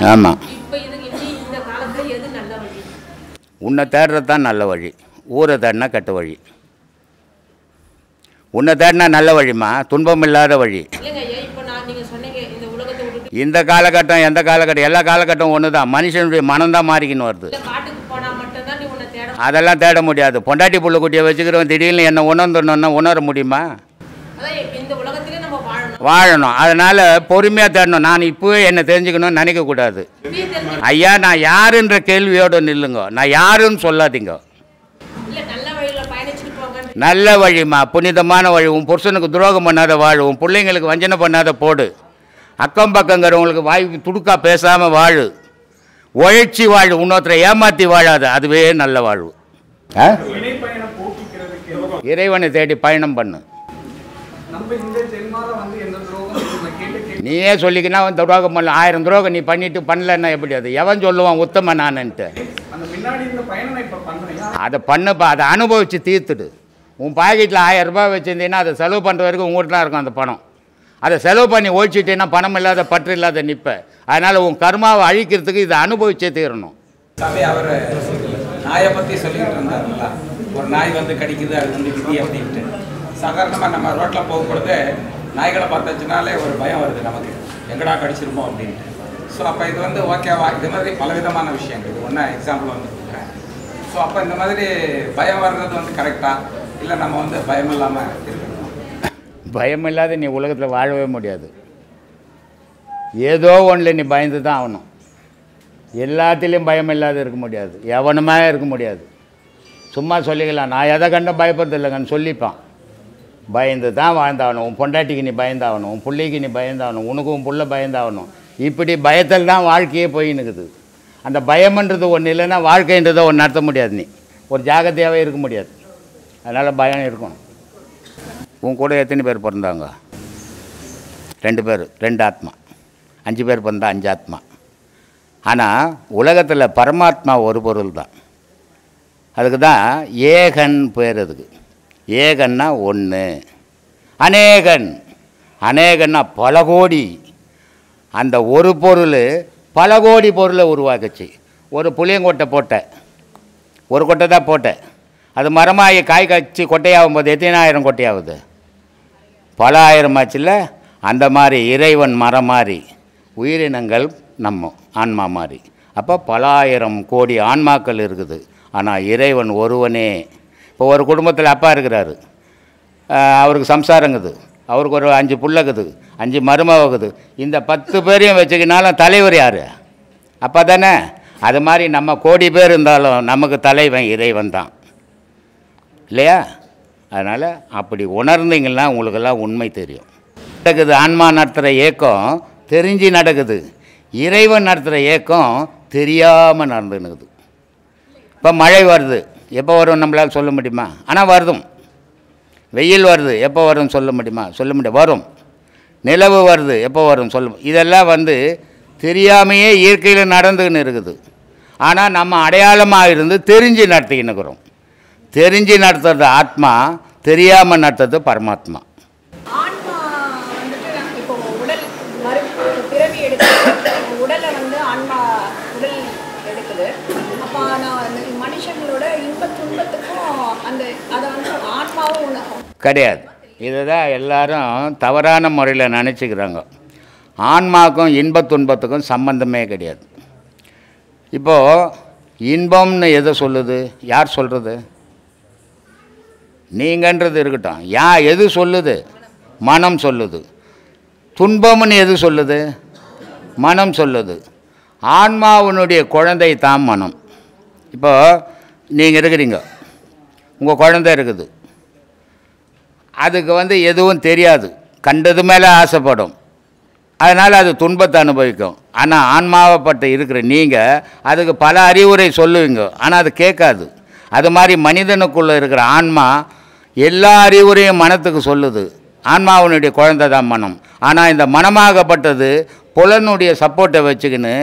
ஆமாம், உன்னை தேடுறது தான் நல்ல வழி. ஊரை தேடினா கெட்ட வழி. உன்னை தேடினா நல்ல வழிமா, துன்பம் இல்லாத வழி. இந்த காலகட்டம் எந்த காலகட்டம், எல்லா காலகட்டம் ஒன்று தான். மனுஷனுடைய மனம்தான் மாறிக்கின்னு வருது. அதெல்லாம் தேட முடியாது. பொண்டாட்டி புள்ள குட்டியை வச்சுக்கிறவன் திடீர்னு என்ன உணர்ந்துடணுன்னா உணர முடியுமா? வாழணும். அதனால் பொறுமையாக தேடணும். நான் இப்போவே என்னை தெரிஞ்சுக்கணும்னு நினைக்கக்கூடாது. ஐயா, நான் யாருன்ற கேள்வியோடு நில்லுங்க. நான் யாருன்னு சொல்லாதீங்க. நல்ல வழிமா, புனிதமான வழி. உன் புருஷனுக்கு துரோகம் பண்ணாத வாழு. உன் பிள்ளைங்களுக்கு வஞ்சனை பண்ணாத போடு. அக்கம் பக்கங்கிறவங்களுக்கு வாய்க்கு துடுக்கா பேசாமல் வாழு. உழைச்சி வாழு. இன்னொருத்தரை ஏமாற்றி வாழாத. அதுவே நல்ல வாழ்வு. இறைவனை தேடி பயணம் பண்ணு. நீயே சொல்லிக்கினா துரோகம் பண்ணல. 1000 துரோகம் நீ பண்ணிட்டு பண்ணலன்னா எப்படி? அது எவன் சொல்லுவான் உத்தம நானுன்ட்டு? அதை பண்ணுப்பா. அதை அனுபவித்து தீர்த்துடு. உன் பாக்கெட்டில் 1000 ரூபாய் வச்சுருந்தீங்கன்னா அதை செலவு பண்ணுற வரைக்கும் உங்கள்கிட்ட தான் இருக்கும் அந்த பணம். அதை செலவு பண்ணி ஒழிச்சிட்டேன்னா பணம் இல்லாத பற்று இல்லாத நிற்ப. அதனால் உன் கர்மாவை அழிக்கிறதுக்கு இதை அனுபவிச்சே தீரணும். அவர் நாயை பற்றி சொல்லிக்கிட்டு இருந்தாருங்களா, ஒரு நாய் வந்து கடிக்குது, அது வந்து விதி அப்படின்ட்டு. சாதாரணமாக நம்ம ரோட்டில் போகும்பொழுது நாய்களை பார்த்தாச்சுனாலே ஒரு பயம் வருது நமக்கு, எங்கடா கடிச்சிருமோ அப்படின்ட்டு. ஸோ அப்போ இது வந்து ஓகேவா? இது மாதிரி பலவிதமான விஷயங்கள். இது ஒன்றா எக்ஸாம்பிள் வந்து கொடுக்குறேன். ஸோ அப்போ இந்த மாதிரி பயம் வர்றது வந்து கரெக்டாக, இல்லை நம்ம வந்து பயம் இல்லாமல் இருக்கணும்? பயம் இல்லாத நீ உலகத்தில் வாழவே முடியாது. ஏதோ ஒன்றில் நீ பயந்து தான் ஆகணும். எல்லாத்துலேயும் பயம் இல்லாத இருக்க முடியாது. எவனுமே இருக்க முடியாது. சும்மா சொல்லிக்கலாம், நான் எதை கண்டும் பயப்படுறது இல்லைங்கன்னு சொல்லிப்பான். பயந்து தான் வாழ்ந்தாகணும். உன் பொண்டாட்டிக்கு நீ பயந்தாகணும். உன் பிள்ளைக்கு நீ பயந்தாகணும். உனக்கு உன் பிள்ளை பயந்தாகணும். இப்படி பயத்தில் தான் வாழ்க்கையே போயின்னுக்குது. அந்த பயம்ன்றது ஒன்று இல்லைன்னா வாழ்க்கைன்றதை ஒன்று நடத்த முடியாது. நீ ஒரு ஜாகிரதையாகவே இருக்க முடியாது. அதனால் பயம் இருக்கணும். உன் கூட எத்தனை பேர் பிறந்தாங்க? 2 பேர், 2 ஆத்மா. 5 பேர் பிறந்தா 5 ஆத்மா. ஆனால் உலகத்தில் பரமாத்மா ஒரு பொருள் தான். அதுக்கு தான் ஏகன் பேர். அதுக்கு ஏகன்னா 1, அநேகன். அநேகன்னா பல கோடி. அந்த ஒரு பொருள் பல கோடி பொருளை உருவாக்குச்சு. ஒரு புளியங்கொட்டை போட்டேன், ஒரு கொட்டை தான் போட்டேன். அது மரமாகி காய் காய்ச்சி கொட்டையாகும் போது எத்தனை ஆயிரம் கொட்டையாகுது? பல ஆயிரம் ஆச்சுல்ல. அந்த மாதிரி இறைவன் மரம் மாதிரி, உயிரினங்கள் நம்ம ஆன்மா மாதிரி. அப்போ பல ஆயிரம் கோடி ஆன்மாக்கள் இருக்குது. ஆனால் இறைவன் ஒருவனே. இப்போ ஒரு குடும்பத்தில் அப்பா இருக்கிறாரு, அவருக்கு சம்சாரங்குது, அவருக்கு ஒரு 5 புள்ளக்குது, 5 மருமகுது. இந்த 10 பேரையும் வச்சுக்கினாலும் தலைவர் யார்? அப்பா தானே. அது மாதிரி நம்ம கோடி பேர் இருந்தாலும் நமக்கு தலைவன் இறைவன் தான், இல்லையா? அதனால் அப்படி உணர்ந்தீங்கன்னா உங்களுக்கெல்லாம் உண்மை தெரியும். நடக்குது ஆன்மா நடத்துகிற இயக்கம் தெரிஞ்சு நடக்குது. இறைவன் நடத்துகிற இயக்கம் தெரியாமல் நடந்துனுக்குது. இப்போ மழை வருது, எப்போ வரும் நம்மளால் சொல்ல முடியுமா? ஆனால் வருதும். வெயில் வருது, எப்போ வரும்னு சொல்ல முடியுமா? சொல்ல முடியாது, வரும். நிலவு வருது, எப்போ வரும் சொல்ல. இதெல்லாம் வந்து தெரியாமையே இயற்கையில் நடந்துக்கின்னு இருக்குது. ஆனால் நம்ம அடையாளமாக இருந்து தெரிஞ்சு நடத்திக்கின்னு இருக்கிறோம். தெரிஞ்சு நடத்துறது ஆத்மா, தெரியாமல் நடத்துறது பரமாத்மா. உடலை வந்து ஆன்மா உடல் எடுக்குது. அப்போ மனுஷங்களோட இன்ப துன்பத்துக்கும் அந்த அதை வந்து ஆன்மாவும் கிடையாது. இதை தான் எல்லாரும் தவறான முறையில் நினச்சிக்கிறாங்க. ஆன்மாவுக்கும் இன்ப துன்பத்துக்கும் சம்பந்தமே கிடையாது. இப்போது இன்பம்னு எதை சொல்லுது? யார் சொல்கிறது? நீங்கன்றது இருக்கட்டும். எது சொல்லுது? மனம் சொல்லுது. துன்பம்னு எது சொல்லுது? மனம் சொல்லுது. ஆன்மாவினுடைய குழந்தை தான் மனம். இப்போ நீங்கள் இருக்கிறீங்க, உங்கள் குழந்தை இருக்குது, அதுக்கு வந்து எதுவும் தெரியாது, கண்டது மேலே ஆசைப்படும், அதனால் அது துன்பத்தை அனுபவிக்கும். ஆனால் ஆன்மாவைப்பட்டு இருக்கிற நீங்கள் அதுக்கு பல அறிவுரை சொல்லுவீங்க, ஆனால் அது கேட்காது. அது மாதிரி மனிதனுக்குள்ளே இருக்கிற ஆன்மா எல்லா அறிவுரையும் மனத்துக்கு சொல்லுது. ஆன்மாவினுடைய குழந்தை தான் மனம். ஆனால் இந்த மனமாகப்பட்டது புலனுடைய சப்போர்ட்டை வச்சுக்கின்னு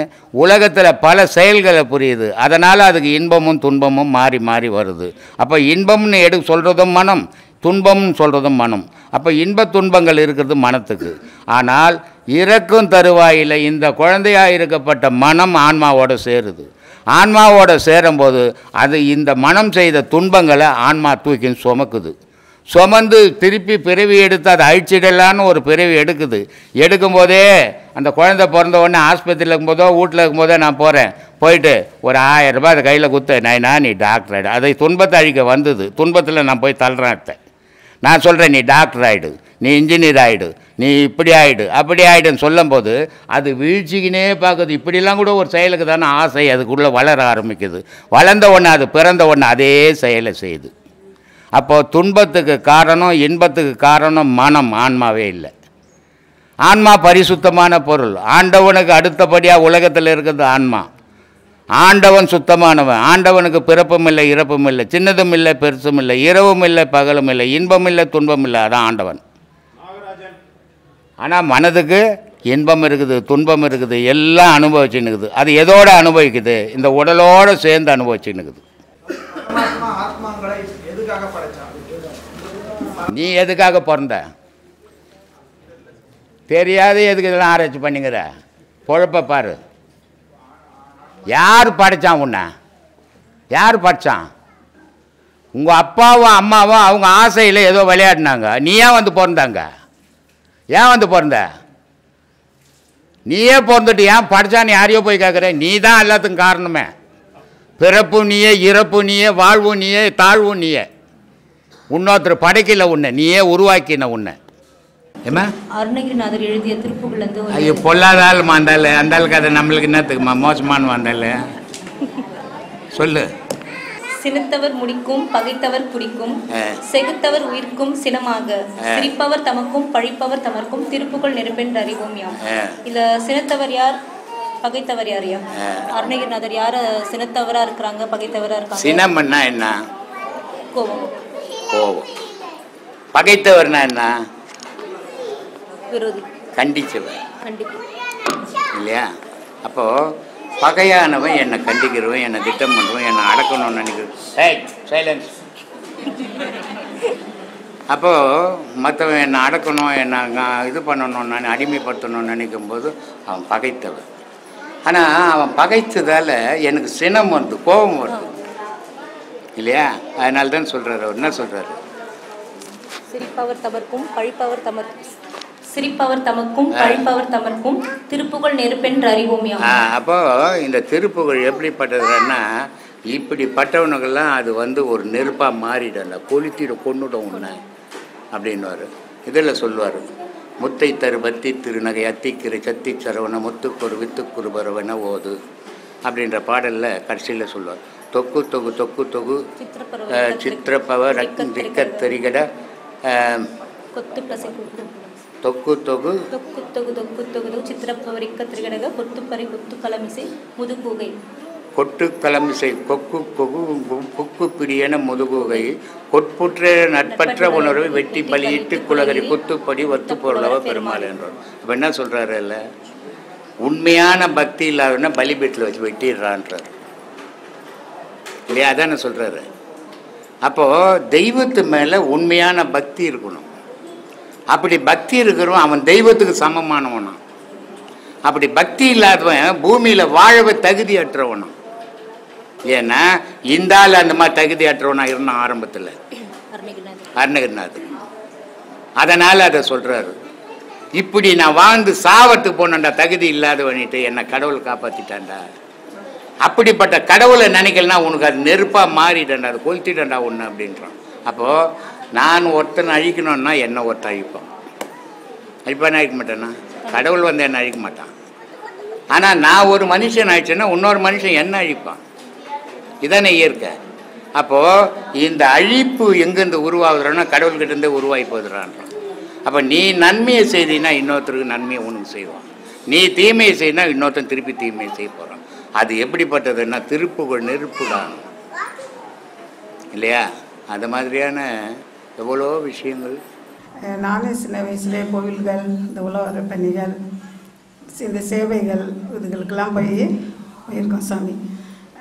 உலகத்தில் பல செயல்களை புரியுது. அதனால் அதுக்கு இன்பமும் துன்பமும் மாறி மாறி வருது. அப்போ இன்பம்னு சொல்கிறதும் மனம், துன்பம்னு சொல்கிறதும் மனம். அப்போ இன்ப துன்பங்கள் இருக்கிறது மனத்துக்கு. ஆனால் இறக்கும் தருவாயில் இந்த குழந்தையாக இருக்கப்பட்ட மனம் ஆன்மாவோடு சேருது. ஆன்மாவோடு சேரும்போது அது இந்த மனம் செய்த துன்பங்களை ஆன்மா தூக்கி சுமக்குது. சுமந்து திருப்பி பிறவி எடுத்து அதை அழிச்சிடலான்னு ஒரு பிறவி எடுக்குது. எடுக்கும்போதே அந்த குழந்தை பிறந்த உடனே ஆஸ்பத்திரியில் இருக்கும்போதோ வீட்டில் இருக்கும்போதோ நான் போகிறேன், போயிட்டு ஒரு 1000 ரூபாய் அதை கையில் கொடுத்து நீ டாக்டர் ஆகிடு. அதை துன்பத்தை அழிக்க வந்தது. துன்பத்தில் நான் போய் தள்ளுறேன். நான் சொல்கிறேன், நீ டாக்டர் ஆகிடு, நீ இன்ஜினியர் ஆகிடு, நீ இப்படி ஆகிடு அப்படி ஆகிடுன்னு சொல்லும்போது அது வீழ்ச்சிக்கினே பார்க்குது. இப்படிலாம் கூட ஒரு செயலுக்கு தானே ஆசை அதுக்குள்ளே வளர ஆரம்பிக்குது. வளர்ந்த உடனே அது பிறந்த உடனே அதே செயலை செய்யுது. அப்போது துன்பத்துக்கு காரணம் இன்பத்துக்கு காரணம் மனம், ஆன்மாவே இல்லை. ஆன்மா பரிசுத்தமான பொருள். ஆண்டவனுக்கு அடுத்தபடியாக உலகத்தில் இருக்கிறது ஆன்மா. ஆண்டவன் சுத்தமானவன். ஆண்டவனுக்கு பிறப்பும் இல்லை இறப்பும் இல்லை, சின்னதும் இல்லை பெருசும் இல்லை, இரவும் இல்லை பகலும் இல்லை, இன்பம் இல்லை துன்பம் இல்லை. அதான் ஆண்டவன். ஆனால் மனதுக்கு இன்பம் இருக்குது, துன்பம் இருக்குது, எல்லாம் அனுபவிச்சுன்னு இருக்குது. அது எதோடு அனுபவிக்குது? இந்த உடலோடு சேர்ந்து அனுபவிச்சுன்னு இருக்குது. நீ எதுக்காக பிறந்த தெரியாது, எதுக்கு இதெல்லாம் ஆராய்ச்சி பண்ணிங்கிற? பொழப்ப பாரு. யார் படைச்சான் உன்னை? யார் படைச்சான்? உங்கள் அப்பாவும் அம்மாவும் அவங்க ஆசையில் ஏதோ விளையாடினாங்க. நீ ஏன் வந்து பிறந்தாங்க? ஏன் வந்து பிறந்த? நீயே பிறந்துட்டு ஏன் படைச்சான்னு யாரையோ போய் கேட்குற? நீ தான் எல்லாத்துக்கும் காரணமே. பிறப்பு நீயே, இறப்பு நீயே, வாழ்வு நீயே, தாழ்வு நீயே. இன்னொருத்தர் படைக்கல உன்னை, நீயே உருவாக்கின உன்னை. ஏமா அருணகிரிநாதர் எழுதிய திருப்புகழ்ந்து ஐயோ பொல்லாதால் மாந்தாள் அந்த ஆளுக்கு அதை நம்மளுக்கு என்னத்துக்குமா மோசமான வந்தாள் சொல்லு. சினத்தவர் முடிக்கும் பகைத்தவர் குடிக்கும் செகுத்தவர் உயிர்க்கும் சினமாக சிரிப்பவர் தமக்கும் பழிப்பவர் தமர்க்கும் திருப்புகழ் நெருப்பென்று அறிவோம் யாம். இல்ல சினத்தவர் யார், பகைத்தவர் யார்? யா அருணகிரிநாதர் யார சினத்தவரா இருக்கிறாங்க, பகைத்தவரா இருக்காங்க? சினம்னா என்ன? கோபம். கோபம். பகைத்தவர்னா என்ன? விரோதி, கண்டிச்சவர். கண்டிப்பு இல்லையா? அப்போது பகையானவன் என்னை கண்டிக்கிறவன், என்னை திட்டம் பண்ணுவன், என்னை அடக்கணும்னு நினைக்கிறேன். ஏய் சைலன்ஸ். அப்போது மற்றவன் என்னை அடக்கணும், என்னை இது பண்ணணும், நான் அடிமைப்படுத்தணும்னு நினைக்கும்போது அவன் பகைத்தவன். ஆனால் அவன் பகைத்ததால் எனக்கு சினம் வருது, கோபம் வருது இல்லையா? அதனால தான் சொல்கிறார். அவர் என்ன சொல்கிறாரு? சிரிப்பவர் தமர்க்கும் பழிப்பவர் தமர்க்கும், சிரிப்பவர் தமக்கும் பழிப்பவர் தமர்க்கும் திருப்புகழ் நெருப்பென்று அறிவோம் யாம். அப்போது இந்த திருப்புகழ் எப்படிப்பட்டதுன்னா, இப்படிப்பட்டவனுக்கெல்லாம் அது ஒரு நெருப்பாக மாறிடல, கொளுத்திட கொண்டுடும் உன்னை அப்படின்வார். இதில் சொல்லுவார், முத்தை தரு பத்தி திருநகை அத்திக்கிற சத்தி சரவண முத்துக்கொரு வித்துக்குரு பரவன ஓது அப்படின்ற பாடலில் கடைசியில் சொல்லுவார். தொக்கு தொகு தொக்கு தொகு சித்திரப்பவ திரிகட கொத்து பசை தொக்கு தொகு தொக்கு தொகு தொக்கு தொகு சித்திரப்பவரிக்க திரிகடக கொத்துப்பறை கொத்து கலமிசை முதுகுகை கொட்டு கலமிசை கொக்கு கொகு கொக்கு பிரியன முதுகுகை கொட்புற்ற நட்பற்ற உணர்வை வெட்டி பலியிட்டு குலகரி குத்துப்படி ஒத்து பொருளவ பெருமாள் என்றார். அப்போ என்ன சொல்கிறாரு? இல்லை உண்மையான பக்தி இல்லாதவனா பலிபீட்டில் வச்சு வெட்டிடுறான்றார் இல்லையா? அதானே சொல்கிறாரு. அப்போது தெய்வத்து மேலே உண்மையான பக்தி இருக்கணும். அப்படி பக்தி இருக்கிறவன் அவன் தெய்வத்துக்கு சமமானவனான். அப்படி பக்தி இல்லாதவன் பூமியில் வாழவே தகுதியற்றவனும். ஏன்னா இந்த ஆள் அந்த மாதிரி தகுதியற்றவனா இருந்தான் ஆரம்பத்தில் அருணகிரிநாதர். அதனால் அதை சொல்கிறாரு. இப்படி நான் வாழ்ந்து சாவத்துக்கு போனேன்டா, தகுதி இல்லாதவனிட்டு என்னை கடவுள் காப்பாற்றிட்டான்டா. அப்படிப்பட்ட கடவுளை நினைக்கலன்னா உனக்கு அது நெருப்பாக மாறிட்டேன்டா, அது கொளுத்திட்டேன்டா ஒன்று அப்படின்றான். அப்போது நான் ஒருத்தனை அழிக்கணும்னா என்ன ஒருத்தன் அழிப்பான்? அழிப்பான்னு அழிக்க மாட்டேன்னா? கடவுள் வந்து என்ன அழிக்க மாட்டான். ஆனால் நான் ஒரு மனுஷன் அழிச்சேன்னா இன்னொரு மனுஷன் என்ன அழிப்பான். இதானே இயற்கை. அப்போது இந்த அழிப்பு எங்கேருந்து உருவாகுதுன்னா கடவுள்கிட்டேருந்தே உருவாகி போதுறான்றான். அப்போ நீ நன்மையை செய்தீன்னா இன்னொருத்தருக்கு நன்மையை உனக்கு செய்வான், நீ தீமையை செய்யினா இன்னொருத்தன் திருப்பி தீமையை செய்ய போகிறான். அது எப்படிப்பட்டதுன்னா திருப்புகழ் நெருப்புடான் இல்லையா? அது மாதிரியான எவ்வளோ விஷயங்கள். நானும் சின்ன வயசுலேயே கோவில்கள், இந்த உழவர பணிகள், இந்த சேவைகள் இதுகளுக்கெல்லாம் போயிருக்கோம் சாமி.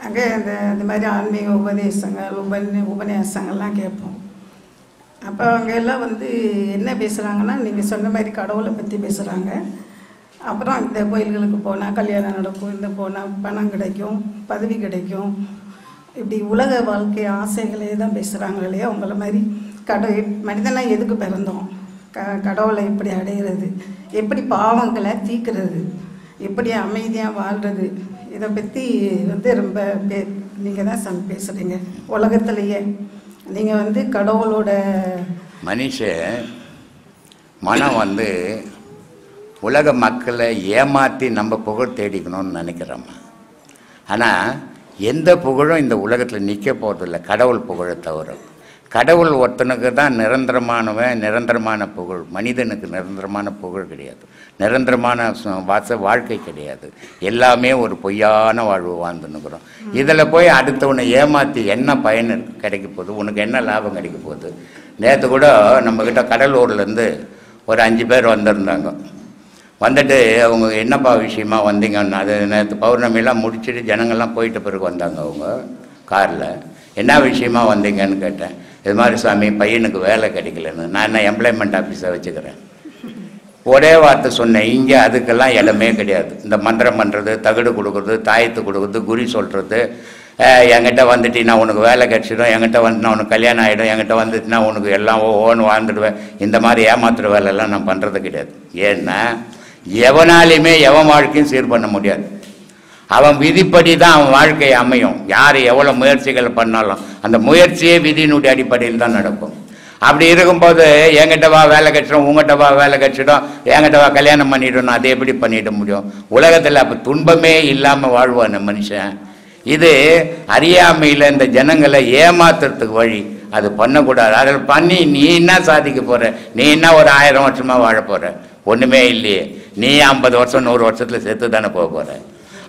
அங்கே இந்த மாதிரி ஆன்மீக உபதேசங்கள் உபன்யாசங்கள்லாம் கேட்போம். அப்போ அவங்க எல்லாம் என்ன பேசுகிறாங்கன்னா, நீங்கள் சொன்ன மாதிரி கடவுளை பற்றி பேசுகிறாங்க. அப்புறம் இந்த கோயில்களுக்கு போனால் கல்யாணம் நடக்கும், இந்த போனால் பணம் கிடைக்கும், பதவி கிடைக்கும், இப்படி உலக வாழ்க்கை ஆசைகளே தான் பேசுகிறாங்க இல்லையா? உங்களை மாதிரி மனிதனாக எதுக்கு பிறந்தோம், கடவுளை எப்படி அடையிறது, எப்படி பாவங்களை தீர்க்கிறது, எப்படி அமைதியாக வாழ்கிறது, இதை பற்றி ரொம்ப நீங்கள் தான் பேசுகிறீங்க. உலகத்திலேயே நீங்கள் கடவுளோட மனுஷ மனம் உலக மக்களை ஏமாற்றி நம்ம புகழ் தேடிக்கணும்னு நினைக்கிறோம்மா. ஆனால் எந்த புகழும் இந்த உலகத்தில் நிற்க போகிறதில்ல, கடவுள் புகழை தவிர. கடவுள் ஒருத்தனுக்கு தான் நிரந்தரமான புகழ். மனிதனுக்கு நிரந்தரமான புகழ் கிடையாது, நிரந்தரமான வாழ்க்கை கிடையாது. எல்லாமே ஒரு பொய்யான வாழ்வு வாழ்ந்துன்னுக்குறோம். இதில் போய் அடுத்தவனை ஏமாற்றி என்ன பயன் கிடைக்க போகுது, உனக்கு என்ன லாபம் கிடைக்க போகுது? நேற்று கூட நம்மக்கிட்ட கடலூர்லேருந்து ஒரு 5 பேர் வந்திருந்தாங்க. வந்துட்டு அவங்க என்னப்பா விஷயமா வந்தீங்கன்னு, அது நேற்று பௌர்ணமியெல்லாம் முடிச்சுட்டு ஜனங்கள்லாம் போயிட்ட பிறகு வந்தாங்க. அவங்க காரில் என்ன விஷயமா வந்தீங்கன்னு கேட்டேன். இது மாதிரி சாமி பையனுக்கு வேலை கிடைக்கலன்னு. நான் என்ன எம்ப்ளாய்மெண்ட் ஆஃபீஸை வச்சுக்கிறேன். ஒரே வார்த்தை சொன்னேன், இங்கே அதுக்கெல்லாம் இடமே கிடையாது. இந்த மந்திரம் பண்ணுறது, தகடு கொடுக்குறது, தாயத்து கொடுக்குறது, குறி சொல்கிறது, என்கிட்ட வந்துட்டினா உனக்கு வேலை கிடச்சிடும், என்கிட்ட வந்துட்டுனா உனக்கு கல்யாணம் ஆகிடும், என்கிட்ட வந்துட்டுனா உனக்கு எல்லாம் ஓன்னு வாழ்ந்துடுவேன், இந்த மாதிரி ஏமாத்துற வேலையெல்லாம் நான் பண்ணுறது கிடையாது. ஏன்னா எவனாலையுமே எவன் வாழ்க்கையும் சீர் பண்ண முடியாது. அவன் விதிப்படி தான் அவன் வாழ்க்கை அமையும். யார் எவ்வளோ முயற்சிகள் பண்ணாலும் அந்த முயற்சியே விதியினுடைய அடிப்படையில் தான் நடக்கும். அப்படி இருக்கும்போது என்கிட்ட வா வேலை கட்சிடும், உங்கள்கிட்ட வா வேலை கட்சிடும், என்கிட்ட வா கல்யாணம் பண்ணிடணும், அதை எப்படி பண்ணிட முடியும்? உலகத்தில் அப்போ துன்பமே இல்லாமல் வாழ்வான மனுஷன். இது அறியாமையில் இந்த ஜனங்களை ஏமாத்துறதுக்கு வழி. அது பண்ணக்கூடாது. அதில் பண்ணி நீ என்ன சாதிக்க போகிற? நீ என்ன ஒரு 1000 வருஷமாக வாழ போகிற? ஒன்றுமே இல்லையே. நீ 50 வருஷம் 100 வருஷத்தில் செத்து தானே போக போகிற.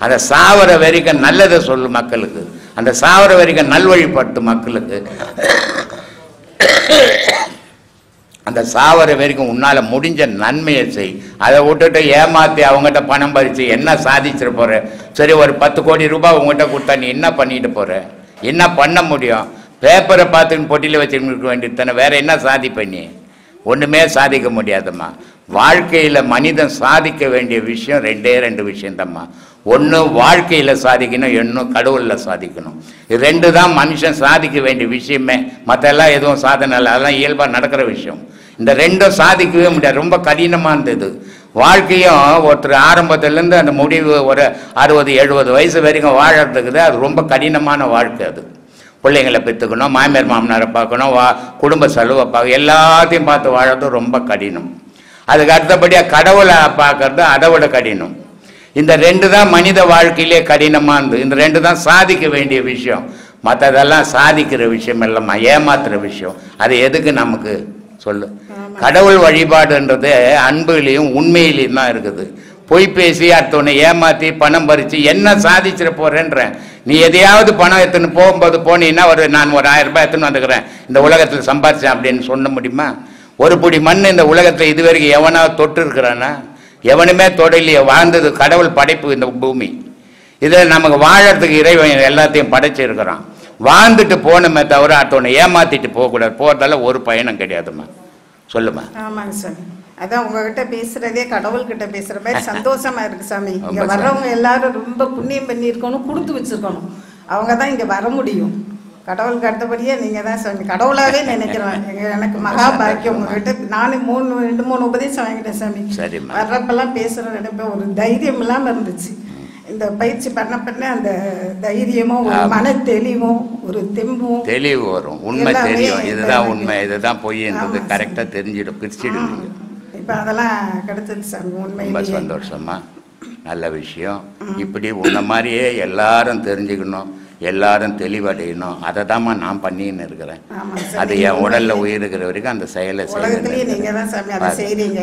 அந்த சாவர வரைக்கும் நல்லதை சொல்லு மக்களுக்கு, அந்த சாவர வரைக்கும் நல்வழிபடுத்து மக்களுக்கு. அந்த சாவர வரைக்கும் உன்னால் முடிஞ்ச நன்மையை செய். அதை விட்டுட்டு ஏமாற்றி அவங்ககிட்ட பணம் பறித்து என்ன சாதிச்சிட போகிற? சரி, ஒரு 10 கோடி ரூபாய் உங்கள்கிட்ட கொடுத்தா நீ என்ன பண்ணிட்டு போகிற? என்ன பண்ண முடியும்? பேப்பரை பார்த்துன்னு பொட்டியில் வச்சுருக்க வேண்டியது தானே. வேறு என்ன சாதிப்ப நீ? ஒன்றுமே சாதிக்க முடியாதும்மா. வாழ்க்கையில் மனிதன் சாதிக்க வேண்டிய விஷயம் 2 விஷயந்தம்மா. ஒன்று வாழ்க்கையில் சாதிக்கணும், இன்னும் கடவுளில் சாதிக்கணும். இது 2 தான் மனுஷன் சாதிக்க வேண்டிய விஷயமே. மற்றெல்லாம் எதுவும் சாதனை இல்லை, அதெல்லாம் இயல்பாக நடக்கிற விஷயம். இந்த 2 சாதிக்கவே முடியாது. ரொம்ப கடினமாக இருந்தது வாழ்க்கையும். ஒருத்தர் ஆரம்பத்துலேருந்து அந்த முடிவு ஒரு 60-70 வயசு வரைக்கும் வாழறதுக்குது. அது ரொம்ப கடினமான வாழ்க்கை. அது பிள்ளைங்களை பெற்றுக்கணும், மாமியார் மாமனாரை பார்க்கணும், குடும்ப செலவை பார்க்க, எல்லாத்தையும் பார்த்து வாழறது ரொம்ப கடினம். அதுக்கு அடுத்தபடியாக கடவுளை பார்க்கறது அதை விட கடினம். இந்த 2 தான் மனித வாழ்க்கையிலே கடினமாக இருந்தது. இந்த 2 தான் சாதிக்க வேண்டிய விஷயம். மற்றதெல்லாம் சாதிக்கிற விஷயம் இல்லைம்மா, ஏமாத்துற விஷயம். அது எதுக்கு நமக்கு சொல்லு? கடவுள் வழிபாடுன்றது அன்புலையும் உண்மையிலையும் தான் இருக்குது. பொய் பேசி அடுத்தவனை ஏமாற்றி பணம் பறித்து என்ன சாதிச்சிட போகிறேன்றேன். நீ எதையாவது பணம் எடுத்துன்னு போகும்போது போனீங்கன்னா நான் ஒரு 1000 ரூபாய் எடுத்துன்னு வந்துக்கிறேன், இந்த உலகத்தில் சம்பாதிச்சேன் அப்படின்னு சொல்ல முடியுமா? ஒரு பிடி மண் இந்த உலகத்தில் இதுவரைக்கும் எவனாவது தொட்டு இருக்கிறானா? எவனுமே தொடலையே. வாழ்ந்தது கடவுள் படைப்பு இந்த பூமி. இதில் நமக்கு வாழறதுக்கு இறைவன் எல்லாத்தையும் படைச்சிருக்கிறான். வாழ்ந்துட்டு போனமே தவிர அடுத்தவனை ஏமாற்றிட்டு போகக்கூடாது. போகிறதால ஒரு பயணம் கிடையாதுமா. சொல்லுமா. ஆமாங்க சாமி. அதான் உங்ககிட்ட பேசுறதே கடவுள்கிட்ட பேசுற மாதிரி சந்தோஷமா இருக்கு சாமி. இங்க வர்றவங்க எல்லாரும் ரொம்ப புண்ணியம் பண்ணியிருக்கணும், கொடுத்து வச்சிருக்கணும். அவங்க தான் இங்க வர முடியும். கடவுளுக்கு அடுத்தபடியே நீங்க தான் சாமி. கடவுளாவே நினைக்கிறேன். எனக்கு மகா பாக்கியம் உங்ககிட்ட. நானும் 2-3 உபதேசம் வாங்கிட்டேன் சாமி. வர்றப்பெல்லாம் பேசுறேன் நினைப்பேன். ஒரு தைரியம் இல்லாம இருந்துச்சு. இந்த பயிற்சி பண்ண அந்த தைரியமும் ஒரு மன தெளிவும் ஒரு தெம்பும் தெளிவு வரும். உண்மை தெரியும், இதுதான் உண்மை, இதுதான் பொய்ன்றது கரெக்டாக தெரிஞ்சிடும், பிரிச்சிடுவீங்க. இப்போ அதெல்லாம் கிடைச்சது சாமி. உண்மை ரொம்ப சந்தோஷமா, நல்ல விஷயம். இப்படி உன்ன மாதிரியே எல்லாரும் தெரிஞ்சுக்கணும், எல்லாரும் தெளிவடையணும். அதை தான்மா நான் பண்ணின்னு இருக்கிறேன். ஆமாங்க சாமி. அது என் உடலில் உயிர் இருக்கிற வரைக்கும் அந்த செயலை உலகத்திலேயே நீங்கள் தான் சாமி அதை செய்கிறீங்க.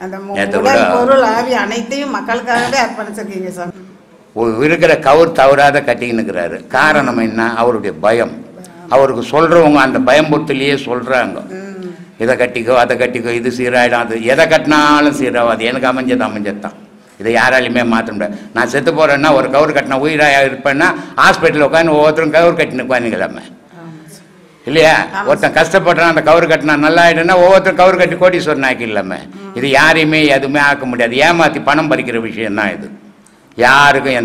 அந்த நேத்து உடல் கூட பொருள் ஆவி அனைத்தையும் மக்களுக்காகவே அர்ப்பணிச்சிருக்கீங்க சாமி. இருக்கிற கவுர் தவறாத கட்டின்னு இருக்கிறாரு. காரணம் என்ன? அவருடைய பயம். அவருக்கு சொல்கிறவங்க அந்த பயம்புத்திலேயே சொல்கிறாங்க, இதை கட்டிக்கோ அதை கட்டிக்கோ, இது சீராயிடும், அது எதை கட்டினாலும் சீராகாது, எனக்கு அமைஞ்சது தான், இதை யாராலையுமே மாற்ற முடியாது. நான் செத்து போகிறேன்னா ஒரு கவுர் கட்டினா உயிராக இருப்பேன்னா ஹாஸ்பிட்டலில் உட்காந்து ஒவ்வொருத்தரும் கவுர் கட்டின்னு உட்காந்துங்களாமே இல்லையா? ஒருத்தன் கஷ்டப்படுறான், அந்த கவுர் கட்டினா நல்லா ஆகிடுன்னா ஒவ்வொருத்தரும் கவுர் கட்டி கோடீஸ்வரன் ஆக்கிடலாமே. இது யாரையுமே எதுவுமே ஆக்க முடியாது. ஏமாற்றி பணம் பறிக்கிற விஷயம்தான் இது. யாருக்கும்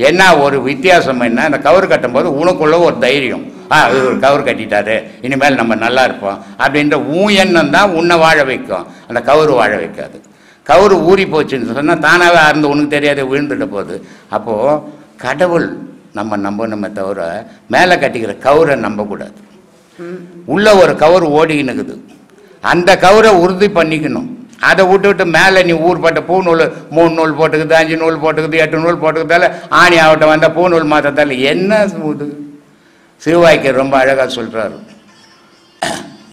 என்ன ஒரு வித்தியாசம் என்ன, அந்த கவுர் கட்டும்போது உனக்குள்ள ஒரு தைரியம், இது ஒரு கவுர் கட்டிட்டாரு, இனிமேல் நம்ம நல்லா இருப்போம் அப்படின்ற எண்ணம் தான் உன்னை வாழ வைக்கும். அந்த கவுரு வாழ வைக்காது. கவுரு ஊறி போச்சுன்னு சொன்னால் தானாகவே அறந்து உனக்கு தெரியாத விழுந்துட்ட போகுது. அப்போது கடவுள் நம்பணுமே தவிர மேலே கட்டிக்கிற கவுரை நம்பக்கூடாது. உள்ள ஒரு கவுர் ஓடிக்கினுக்குது, அந்த கவுரை உறுதி பண்ணிக்கணும். அதை விட்டு மேலே நீ ஊர்பட்ட பூ நூல் 3 நூல் போட்டுக்குது, 5 நூல் போட்டுக்குது, 8 நூல் போட்டுக்கிறதால ஆணி ஆவட்டம் வந்தால் பூ நூல் மாற்றத்தால் என்ன இது? சிறுவாய்க்கு ரொம்ப அழகாக சொல்கிறாரு,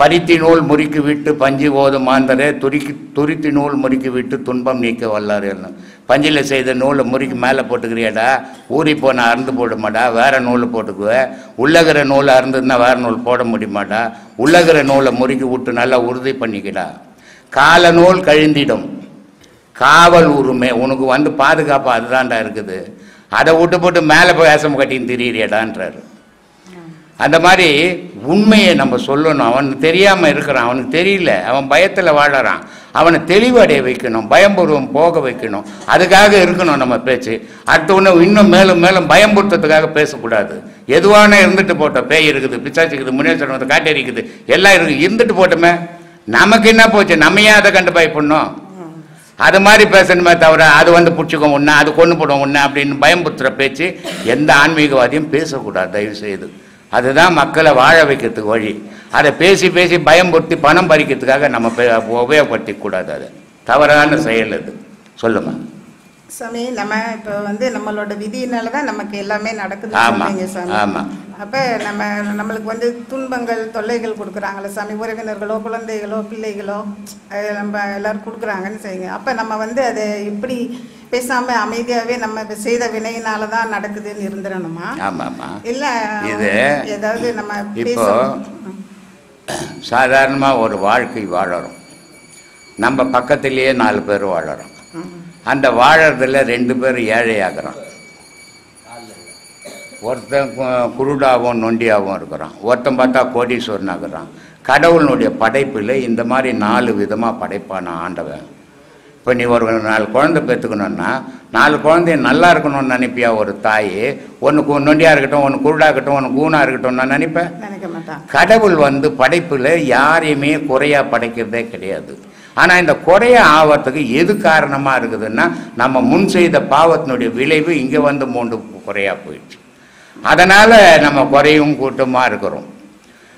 பருத்தி நூல் முறுக்கி விட்டு பஞ்சு ஓது மாந்தரே துருத்தி நூல் முறுக்கி விட்டு துன்பம் நீக்க வல்லாரு. பஞ்சில் செய்த நூலை முறுக்கி மேலே போட்டுக்கிறியாடா, ஊறி போனால் அறுந்து போடுமாடா, வேறு நூல் போட்டுக்குவேன். உள்ளகிற நூலை அறுந்துன்னா வேறு நூல் போட முடியுமாடா, உள்ளகிற நூலை முறுக்கி விட்டு நல்லா உறுதி பண்ணிக்கிடா. கால நூல் கழிந்திடும் காவல் உரிமை உனக்கு பாதுகாப்பு அதுதான்டா இருக்குது. அதை விட்டு போட்டு மேலே போய் வேஷம் கட்டின்னு திரியிறியடான்றாரு. அந்த மாதிரி உண்மையை நம்ம சொல்லணும். அவனுக்கு தெரியாமல் இருக்கிறான், அவனுக்கு தெரியல, அவன் பயத்தில் வாழறான். அவனை தெளிவடைய வைக்கணும், பயம்பூர்வம் போக வைக்கணும். அதுக்காக இருக்கணும் நம்ம பேச்சு. அடுத்த ஒன்று இன்னும் மேலும் மேலும் பயம்புறுத்தத்துக்காக பேசக்கூடாது. எதுவான இருந்துட்டு போட்டோம், பேய் இருக்குது, பிசாச்சு இருக்குது, முன்னேற்றம் காட்டேரி இருக்குது, எல்லாம் இருக்குது, இருந்துட்டு போட்டோமே, நமக்கு என்ன போச்சு? நம்ம ஏன் அதை கண்டு பயப்படணும்? அது மாதிரி பேசணுமே தவிர அது பிடிச்சிக்கும் உன்ன, அது கொண்டு போடும் உன்ன அப்படின்னு பயம்புறுத்துற பேச்சு எந்த ஆன்மீகவாதியும் பேசக்கூடாது தயவு செய்து. அதுதான் மக்களை வாழ வைக்கிறதுக்கு வழி. அதை பேசி பேசி பயம்படுத்தி பணம் பறிக்கிறதுக்காக நம்ம உபயோகப்படுத்திக்க கூடாது. அது தவறான செயல். அது சொல்லுங்க சாமி. நம்ம இப்போ நம்மளோட விதியினால தான் நமக்கு எல்லாமே நடக்குது சாமி. ஆமாம். அப்போ நம்மளுக்கு துன்பங்கள் தொல்லைகள் கொடுக்குறாங்களே சாமி, உறவினர்களோ குழந்தைகளோ பிள்ளைகளோ நம்ம எல்லோரும் கொடுக்குறாங்கன்னு செய்யுங்க. அப்போ நம்ம அதை எப்படி பேசாமல் அமைதியாகவே நம்ம செய்த வினையினால தான் நடக்குதுன்னு இருந்துடணுமா? ஆமாம்மா. இல்லை இது ஏதாவது நம்ம இப்போ சாதாரணமாக ஒரு வாழ்க்கை வாழறோம், நம்ம பக்கத்திலேயே 4 பேர் வாழறோம். அந்த வாழறதுல 2 பேர் ஏழையாகிறான். ஒருத்தன் குருடாகவும் நொண்டியாகவும் இருக்கிறான், ஒருத்தன் பார்த்தா கோடீஸ்வரன் ஆகிறான். கடவுளுடைய படைப்பில் இந்த மாதிரி 4 விதமாக படைப்பான ஆண்டவன். இப்போ நீ ஒரு 4 குழந்தை பெற்றுக்கணுன்னா 4 குழந்தைய நல்லா இருக்கணும்னு நினைப்பியா? ஒரு தாய் ஒன்று நொண்டியாக இருக்கட்டும், ஒன்று குருடாக இருக்கட்டும், ஒன்று கூணாக இருக்கட்டும் நான் நினைப்பேன். கடவுள் படைப்பில் யாரையுமே குறையாக படைக்கிறதே கிடையாது. ஆனால் இந்த குறைய ஆவத்துக்கு எது காரணமாக இருக்குதுன்னா நம்ம முன் செய்த பாவத்தினுடைய விளைவு இங்கே 3 குறையாக போயிடுச்சு. அதனால் நம்ம குறையும் கூட்டமாக இருக்கிறோம்.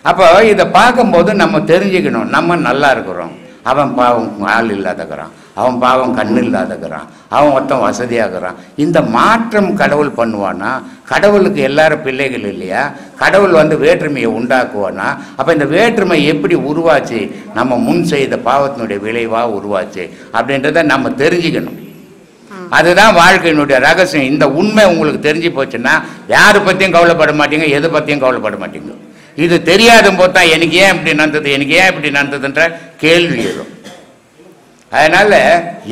அப்போ இதை பார்க்கும்போது நம்ம தெரிஞ்சுக்கணும், நம்ம நல்லா இருக்கிறோம். அவன் பாவம் ஆள் இல்லாதக்கிறான், அவன் பாவம் கண்ணு இல்லாதக்கிறான், அவன் ஒருத்தன் வசதியாகிறான். இந்த மாற்றம் கடவுள் பண்ணுவானா? கடவுளுக்கு எல்லாரும் பிள்ளைகள் இல்லையா? கடவுள் வேற்றுமையை உண்டாக்குவானா? அப்போ இந்த வேற்றுமை எப்படி உருவாச்சு? நம்ம முன் செய்த பாவத்தினுடைய விளைவாக உருவாச்சு அப்படின்றத நம்ம தெரிஞ்சுக்கணும். அதுதான் வாழ்க்கையினுடைய ரகசியம். இந்த உண்மை உங்களுக்கு தெரிஞ்சு போச்சுன்னா யாரை பற்றியும் கவலைப்பட மாட்டீங்க, எது பற்றியும் கவலைப்பட மாட்டீங்க. இது தெரியாத போது தான் எனக்கு ஏன் இப்படி நடந்தது, எனக்கு ஏன் இப்படி நடந்ததுன்ற கேள்வி எழும். அதனால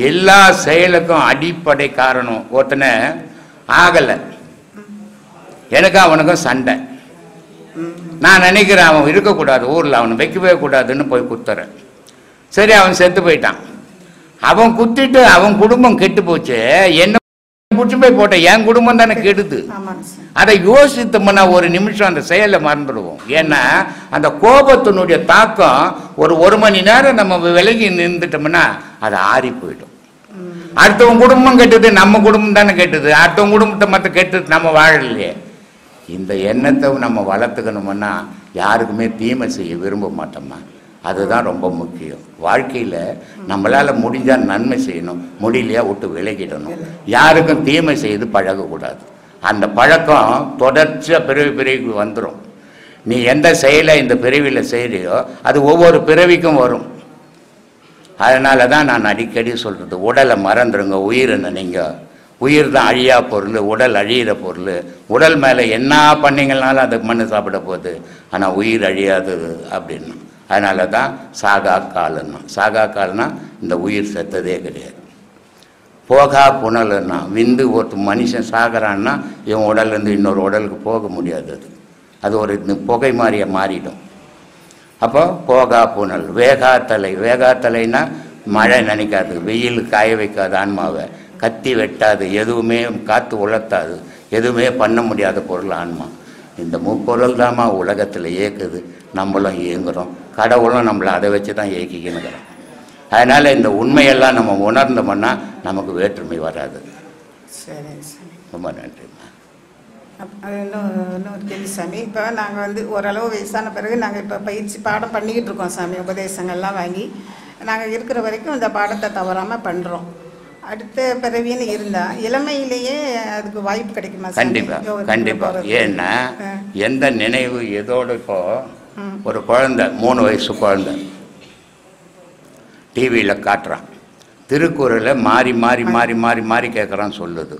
எல்லா செயலுக்கும் அடிப்படை காரணம் ஒருத்தனை ஆகலை, எனக்கு அவனுக்கும் சண்டை. நான் நினைக்கிறேன் அவன் இருக்கக்கூடாது ஊரில், அவனை வைக்கவே கூடாதுன்னு போய் குத்துறேன். சரி, அவன் செத்து போயிட்டான். அவன் குத்திட்டு அவன் குடும்பம் கெட்டு போச்சு, என்ன பிடிச்சி போய் போட்ட என் குடும்பம் தானே கெடுது. அதை யோசித்தோம்னா ஒரு நிமிஷம் அந்த செயலை மறந்துடுவோம். ஏன்னா அந்த கோபத்தினுடைய தாக்கம் ஒரு மணி நேரம் நம்ம விலகி நின்றுட்டோம்னா அது ஆறி போயிடும். அடுத்தவங்க குடும்பம் கெட்டது, நம்ம குடும்பம் தானே கெட்டது, அடுத்தவங்க குடும்பத்தை மற்ற கெட்டது நம்ம வாழலையே. இந்த எண்ணத்தை நம்ம வளர்த்துக்கணும்னா யாருக்குமே தீமை செய்ய விரும்ப மாட்டோம்மா. அதுதான் ரொம்ப முக்கியம். வாழ்க்கையில் நம்மளால் முடிஞ்சால் நன்மை செய்யணும், முடியலையா விட்டு விலகிடணும். யாருக்கும் தீமை செய்து பழகக்கூடாது. அந்த பழக்கம் தொடர்ச்சியாக பிறவிக்கு வந்துடும். நீ எந்த செயலை இந்த பிறவியில் செய்கிறியோ அது ஒவ்வொரு பிறவிக்கும் வரும். அதனால தான் நான் அடிக்கடி சொல்கிறது, உடலை மறந்துடுங்க, உயிரை நினைங்க. உயிர் தான் அழியா பொருள், உடல் அழியிற பொருள். உடல் மேலே என்ன பண்ணிங்கனாலும் அது மண்ணு சாப்பிட போகுது, ஆனால் உயிர் அழியாதது அப்படின்னு. அதனால தான் சாகா காலன்னா. சாகா கால்னா இந்த உயிர் செத்ததே கிடையாது. போகா புனலுன்னா விந்து ஒரு மனுஷன் சாகிறான்னா இவன் உடல்லேருந்து இன்னொரு உடலுக்கு போக முடியாது. அது ஒரு புகை மாதிரியே மாறிடும். அப்போ போகா புனல். வேகாத்தலை. வேகாத்தலைன்னா மழை நினைக்காது, வெயில் காய வைக்காது, ஆன்மாவை கத்தி வெட்டாது, எதுவுமே காற்று உலர்த்தாது, எதுவுமே பண்ண முடியாத பொருள் ஆன்மா. இந்த முப்பொருள் தாம்மா உலகத்தில் இயக்குது, நம்மளும் இயங்குகிறோம், கடவுளும் நம்மளை அதை வச்சு தான் இயக்கிக்கணுங்கிறோம். அதனால் இந்த உண்மையெல்லாம் நம்ம உணர்ந்தோம்னா நமக்கு வேற்றுமை வராது. சரி சாமி, ரொம்ப நன்றிம்மா. அது இன்னொரு கேள்வி சாமி. இப்போ நாங்கள் ஓரளவு வயசான பிறகு நாங்கள் இப்போ பயிற்சி பாடம் பண்ணிக்கிட்டு இருக்கோம் சாமி. உபதேசங்கள்லாம் வாங்கி நாங்கள் இருக்கிற வரைக்கும் இந்த பாடத்தை தவறாமல் பண்ணுறோம். அடுத்த பிறவின்னு இருந்தால் இளமையிலேயே அதுக்கு வாய்ப்பு கிடைக்குமா? கண்டிப்பாக கண்டிப்பாக. ஏன்னா எந்த நினைவு எதோடு இப்போ ஒரு குழந்தை 3 வயசு குழந்தை டிவியில் காட்டுறான், திருக்குறளை மாறி மாறி மாறி மாறி மாறி கேட்குறான்னு சொல்லுது.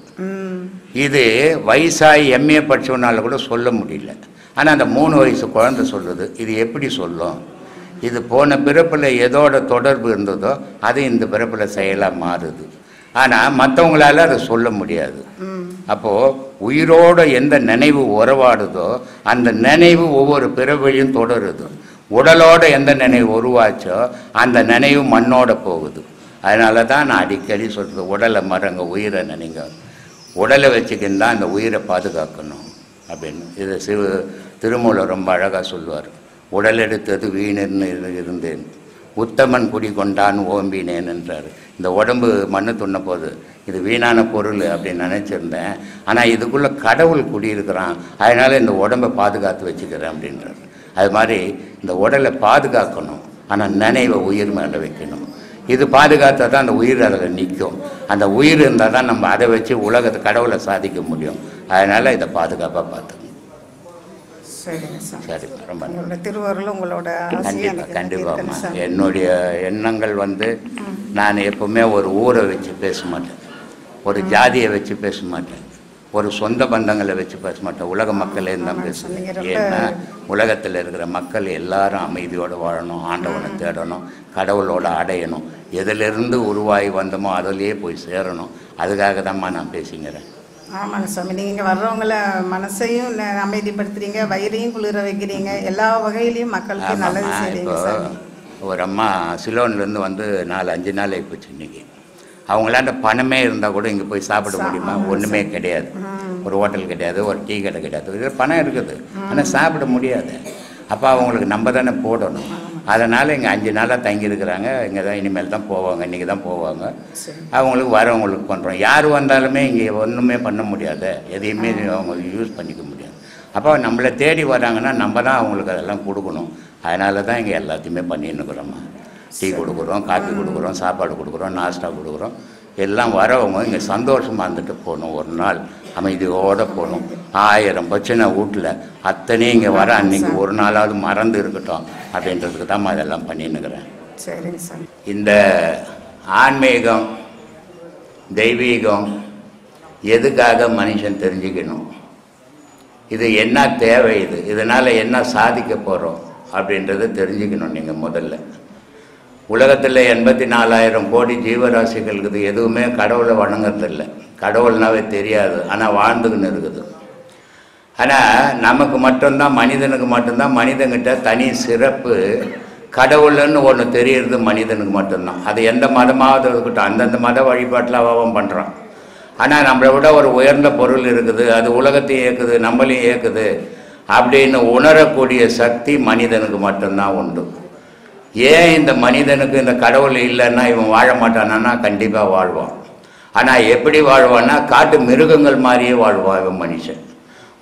இது வயசாகி எம்ஏ படித்தவனால கூட சொல்ல முடியல. ஆனால் அந்த 3 வயசு குழந்தை சொல்லுது. இது எப்படி சொல்லும்? இது போன பிறப்பில் எதோட தொடர்பு இருந்ததோ அது இந்த பிறப்பில் செயலாக மாறுது. ஆனால் மற்றவங்களால அதை சொல்ல முடியாது. அப்போது உயிரோடு எந்த நினைவு உறவாடுதோ அந்த நினைவு ஒவ்வொரு பிறவிலையும் தொடருது. உடலோட எந்த நினைவு உருவாச்சோ அந்த நினைவு மண்ணோட போகுது. அதனால தான் நான் அடிக்கடி சொல்கிறது, உடலை மறங்க, உயிரை நினைங்க. உடலை வச்சுக்கின்னு அந்த உயிரை பாதுகாக்கணும் அப்படின்னு. இது திருமூலர் ரொம்ப அழகாக சொல்லுவார். உடல் எடுத்தது வீணர்னு இருந்தேன், உத்தமன் குடி கொண்டான் ஓம்பினேன் என்றார். இந்த உடம்பு மண்ணு துண்ண போது இது வீணான பொருள் அப்படின்னு நினச்சிருந்தேன், ஆனால் இதுக்குள்ளே கடவுள் குடியிருக்கிறான், அதனால் இந்த உடம்பை பாதுகாத்து வச்சுக்கிறேன் அப்படின்றார். அது மாதிரி இந்த உடலை பாதுகாக்கணும், ஆனால் நினைவை உயிர் மேலே வைக்கணும். இது பாதுகாத்தா தான் அந்த உயிர் அதில் நிற்கும். அந்த உயிர் இருந்தால் தான் நம்ம அதை வச்சு உலகத்தை கடவுளை சாதிக்க முடியும். அதனால் இதை பாதுகாப்பாக பார்த்துக்கணும். சரி, ரொம்ப திருவருள் உங்களோட. கண்டிப்பாக கண்டிப்பாகம்மா. என்னுடைய எண்ணங்கள் நான் எப்போவுமே ஒரு ஊரை வச்சு பேச மாட்டேன், ஒரு ஜாதியை வச்சு பேச மாட்டேன், ஒரு சொந்த பந்தங்களை வச்சு பேச மாட்டேன். உலக மக்களே தான் பேசுவேன். ஏன்னா உலகத்தில் இருக்கிற மக்கள் எல்லாரும் அமைதியோடு வாழணும், ஆண்டவனை தேடணும், கடவுளோட அடையணும். எதிலிருந்து உருவாகி வந்தோமோ அதிலேயே போய் சேரணும். அதுக்காக தான்மா நான் பேசிங்கிறேன். ஆமாங்க சாமி, நீங்கள் வர்றவங்கள மனசையும் அமைதிப்படுத்துறீங்க, வயிறையும் குளிர வைக்கிறீங்க, எல்லா வகையிலையும் மக்களுக்கு நல்லது செய்றீங்க சாமி. ஒரு அம்மா சிலோன்லேருந்து 4-5 நாள் ஆகிப்போச்சு. இன்றைக்கி அவங்களாண்ட பணமே இருந்தால் கூட இங்கே போய் சாப்பிட முடியுமா? ஒன்றுமே கிடையாது. ஒரு ஹோட்டல் கிடையாது, ஒரு டீ கடை கிடையாது. பணம் இருக்குது ஆனால் சாப்பிட முடியாது. அப்போ அவங்களுக்கு நம்ம தானே போடணும். அதனால் இங்கே 5 நாளாக தங்கியிருக்கிறாங்க. இங்கே தான் இனிமேல் தான் போவாங்க, இன்றைக்கி தான் போவாங்க. அவங்களுக்கு வரவங்களுக்கு பண்ணுறோம். யார் வந்தாலுமே இங்கே ஒன்றுமே பண்ண முடியாது, எதையுமே அவங்க யூஸ் பண்ணிக்க முடியாது. அப்போ நம்மளை தேடி வராங்கன்னா நம்ம தான் அவங்களுக்கு அதெல்லாம் கொடுக்கணும். அதனால தான் இங்கே எல்லாத்தையுமே பண்ணின்னுக்குறோம்மா. டீ கொடுக்குறோம், காஃபி கொடுக்குறோம், சாப்பாடு கொடுக்குறோம், நாஸ்டா கொடுக்குறோம். எல்லாம் வரவங்க இங்கே சந்தோஷமாக இருந்துட்டு போகணும். ஒரு நாள் அமைதியோடு போகணும். 1000 பிரச்சனை வீட்டில் அத்தனையும் இங்கே வர அன்றைக்கி ஒரு நாளாவது மறந்து இருக்கட்டும் அப்படின்றதுக்கு தான் அதெல்லாம் பண்ணின்னுக்கிறேன். சரிங்க சார். இந்த ஆன்மீகம் தெய்வீகம் எதுக்காக மனுஷன் தெரிஞ்சுக்கணும், இது என்ன தேவை, இதனால் என்ன சாதிக்க போகிறோம் அப்படின்றத தெரிஞ்சுக்கணும். நீங்கள் முதல்ல உலகத்தில் 84,000 கோடி ஜீவராசிகள் இருக்குது. எதுவுமே கடவுளை வணங்குறதில்லை, கடவுள்னாவே தெரியாது, ஆனால் வாழ்ந்துக்கின்னு இருக்குது. ஆனால் நமக்கு மட்டும்தான், மனிதனுக்கு மட்டும்தான், மனிதன்கிட்ட தனி சிறப்பு கடவுள்னு ஒன்று தெரியுறது மனிதனுக்கு மட்டும்தான். அது எந்த மதமாவது இருக்கட்டும், அந்தந்த மத வழிபாட்டில் அவன் பண்ணுறான். ஆனால் நம்மளை விட ஒரு உயர்ந்த பொருள் இருக்குது, அது உலகத்தையும் இயக்குது, நம்மளையும் இயக்குது அப்படின்னு உணரக்கூடிய சக்தி மனிதனுக்கு மட்டும்தான் உண்டு. ஏன் இந்த மனிதனுக்கு இந்த கடவுள் இல்லைன்னா இவன் வாழ மாட்டானா? கண்டிப்பாக வாழ்வான். ஆனால் எப்படி வாழ்வான்னா காட்டு மிருகங்கள் மாதிரியே வாழ்வான் இவன் மனுஷன்.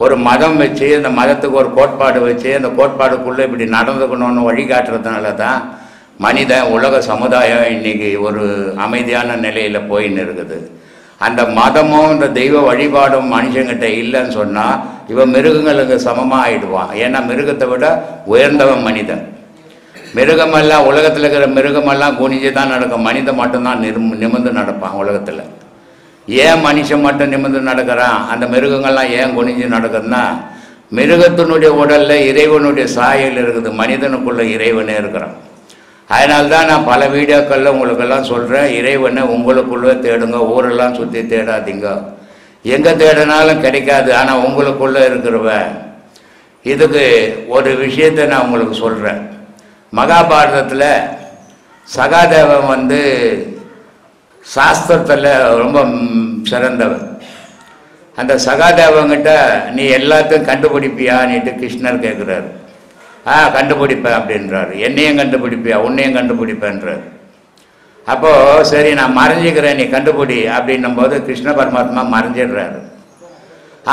ஒரு மதம் வச்சு அந்த மதத்துக்கு ஒரு கோட்பாடு வச்சு அந்த கோட்பாடுக்குள்ளே இப்படி நடந்துக்கணும்னு வழிகாட்டுறதுனால தான் மனிதன் உலக சமுதாயம் இன்றைக்கி ஒரு அமைதியான நிலையில் போயின்னு இருக்குது. அந்த மதமும் இந்த தெய்வ வழிபாடும் மனுஷங்கிட்ட இல்லைன்னு சொன்னால் இவன் மிருகங்களுக்கு சமமாக ஆயிடுவான். ஏன்னா மிருகத்தை விட உயர்ந்தவன் மனிதன். மிருகமெல்லாம் உலகத்தில் இருக்கிற மிருகமெல்லாம் குனிஞ்சு தான் நடக்கும், மனிதன் மட்டும்தான் நிமிர்ந்து நடப்பான் உலகத்தில். ஏன் மனுஷன் மட்டும் நிமிர்ந்து நடக்கிறான், அந்த மிருகங்கள்லாம் ஏன் குனிஞ்சு நடக்குதுன்னா மிருகத்தினுடைய உடலில் இறைவனுடைய சாயல் இருக்குது, மனிதனுக்குள்ளே இறைவனே இருக்கிறான். அதனால்தான் நான் பல வீடியோக்களில் உங்களுக்கெல்லாம் சொல்கிறேன், இறைவனை உங்களுக்குள்ளே தேடுங்க, ஊரெல்லாம் சுற்றி தேடாதீங்க. எங்கே தேடினாலும் கிடைக்காது, ஆனால் உங்களுக்குள்ளே இருக்கிறவன். இதுக்கு ஒரு விஷயத்தை நான் உங்களுக்கு சொல்கிறேன். மகாபாரதத்தில் சகாதேவன் சாஸ்திரத்தில் ரொம்ப சிறந்தவன். அந்த சகாதேவங்கிட்ட நீ எல்லாத்தையும் கண்டுபிடிப்பியான்னுட்டு கிருஷ்ணர் கேட்குறாரு. கண்டுபிடிப்பேன் அப்படின்றாரு. என்னையும் கண்டுபிடிப்பியா, உன்னையும் கண்டுபிடிப்பேன்றார். அப்போது சரி நான் மறைஞ்சிக்கிறேன், நீ கண்டுபிடி அப்படின்னும் போது கிருஷ்ண பரமாத்மா மறைஞ்சிடுறாரு.